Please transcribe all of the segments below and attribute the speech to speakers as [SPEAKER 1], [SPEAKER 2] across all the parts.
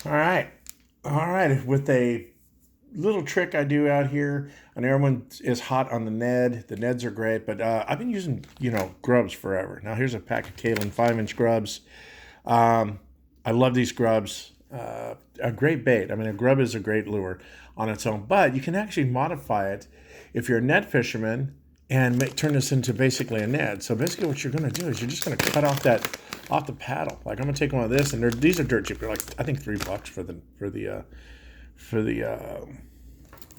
[SPEAKER 1] All right. All right. With a little trick I do out here, and everyone is hot on the Ned. The Neds are great, but I've been using, grubs forever. Now, here's a pack of Kalen 5-inch grubs. Um, I love these grubs. A great bait. I mean, a grub is a great lure on its own, but you can actually modify it if you're a net fisherman and turn this into basically a Ned. So basically, what you're going to do is you're just going to cut off the paddle. Like I'm going to take one of this, and these are dirt cheap. They're like I think $3 for the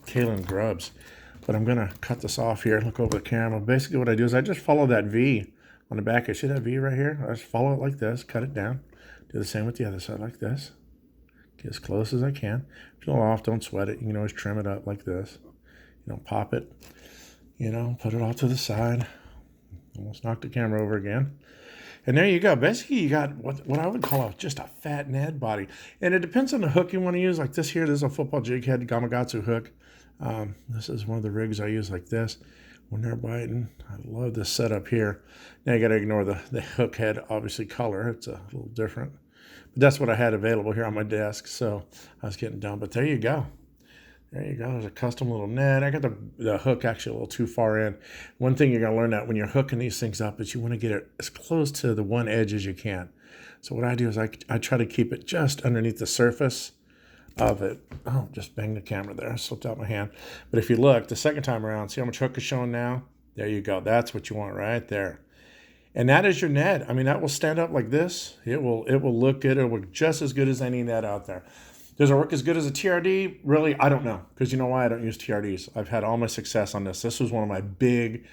[SPEAKER 1] Kalen grubs. But I'm going to cut this off here. Look over the camera. Basically, what I do is I just follow that V on the back. You see that V right here? I just follow it like this, cut it down. Do the same with the other side like this. Get as close as I can. If you don't off, don't sweat it. You can always trim it up like this. Pop it. Put it all to the side. Almost knocked the camera over again. And there you go. Basically, you got what I would call just a fat Ned body. And it depends on the hook you want to use. Like this here, this is a football jig head Gamakatsu hook. This is one of the rigs I use like this when they're biting. I love this setup here. Now you got to ignore the hook head, obviously color. It's a little different. But that's what I had available here on my desk. So I was getting done. But there you go. There you go. There's a custom little net. I got the hook actually a little too far in. One thing you're going to learn that when you're hooking these things up is you want to get it as close to the one edge as you can. So what I do is I try to keep it just underneath the surface of it. Oh, just banged the camera there. I slipped out my hand. But if you look, the second time around, see how much hook is showing now? There you go. That's what you want right there. And that is your net. I mean, that will stand up like this. It will look good. It will look just as good as any net out there. Does it work as good as a TRD? Really, I don't know. Because you know why I don't use TRDs? I've had all my success on this. This was one of my big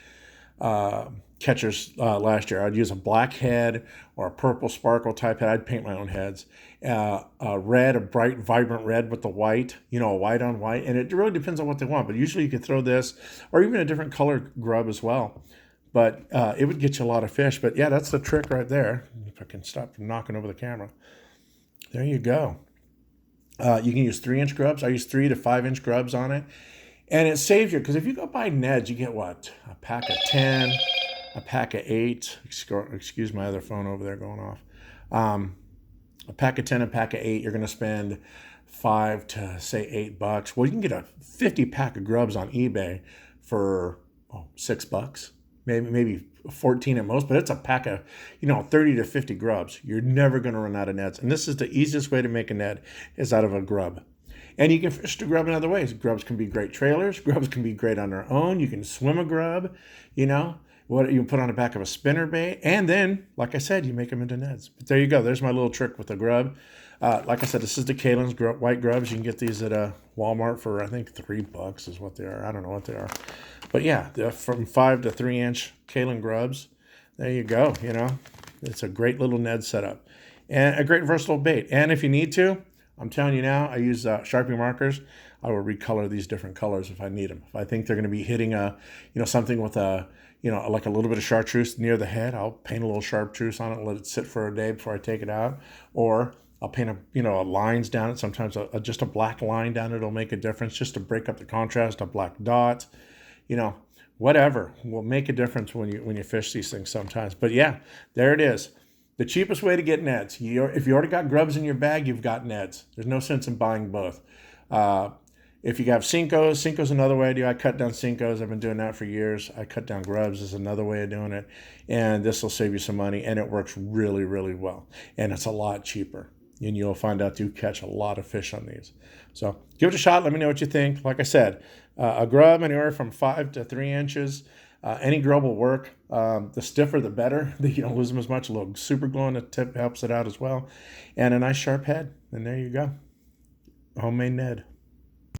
[SPEAKER 1] catchers last year. I'd use a black head or a purple sparkle type head. I'd paint my own heads. A bright, vibrant red with the white, a white on white. And it really depends on what they want. But usually you can throw this or even a different color grub as well. But it would get you a lot of fish. But yeah, that's the trick right there. If I can stop from knocking over the camera. There you go. You can use 3-inch grubs. I use 3 to 5-inch grubs on it. And it saves you, because if you go buy Neds, you get what? A pack of 10, a pack of 8. Excuse my other phone over there going off. A pack of 10, a pack of 8, you're going to spend 5 to say $8. Well, you can get a 50 pack of grubs on eBay for $6. Maybe 14 at most, but it's a pack of 30 to 50 grubs. You're never going to run out of nets, and this is the easiest way to make a net is out of a grub. And you can fish the grub in other ways. Grubs can be great trailers. Grubs can be great on their own. You can swim a grub. What you can put on the back of a spinner bait, and then, like I said, you make them into nets. But there you go. There's my little trick with the grub. Like I said, this is the Kalen's white grubs. You can get these at Walmart for I think $3 is what they are. I don't know what they are, but yeah, they're from 5 to 3-inch Kalen grubs. There you go. It's a great little Ned setup and a great versatile bait. And if you need to, I'm telling you now, I use Sharpie markers. I will recolor these different colors if I need them. If I think they're going to be hitting something with like a little bit of chartreuse near the head, I'll paint a little chartreuse on it and let it sit for a day before I take it out. Or I'll paint a lines down it. Sometimes just a black line down it will make a difference just to break up the contrast. A black dot, whatever will make a difference when you fish these things sometimes. But yeah, there it is. The cheapest way to get nets. If you already got grubs in your bag, you've got nets. There's no sense in buying both. If you have Cinco's another way to do it. I cut down Cinco's. I've been doing that for years. I cut down grubs is another way of doing it. And this will save you some money, and it works really, really well. And it's a lot cheaper. And you'll find out you catch a lot of fish on these. So give it a shot. Let me know what you think. Like I said, a grub anywhere from 5 to 3 inches. Any grub will work. The stiffer, the better. You don't lose them as much. A little super glue on the tip helps it out as well. And a nice sharp head. And there you go. Homemade Ned.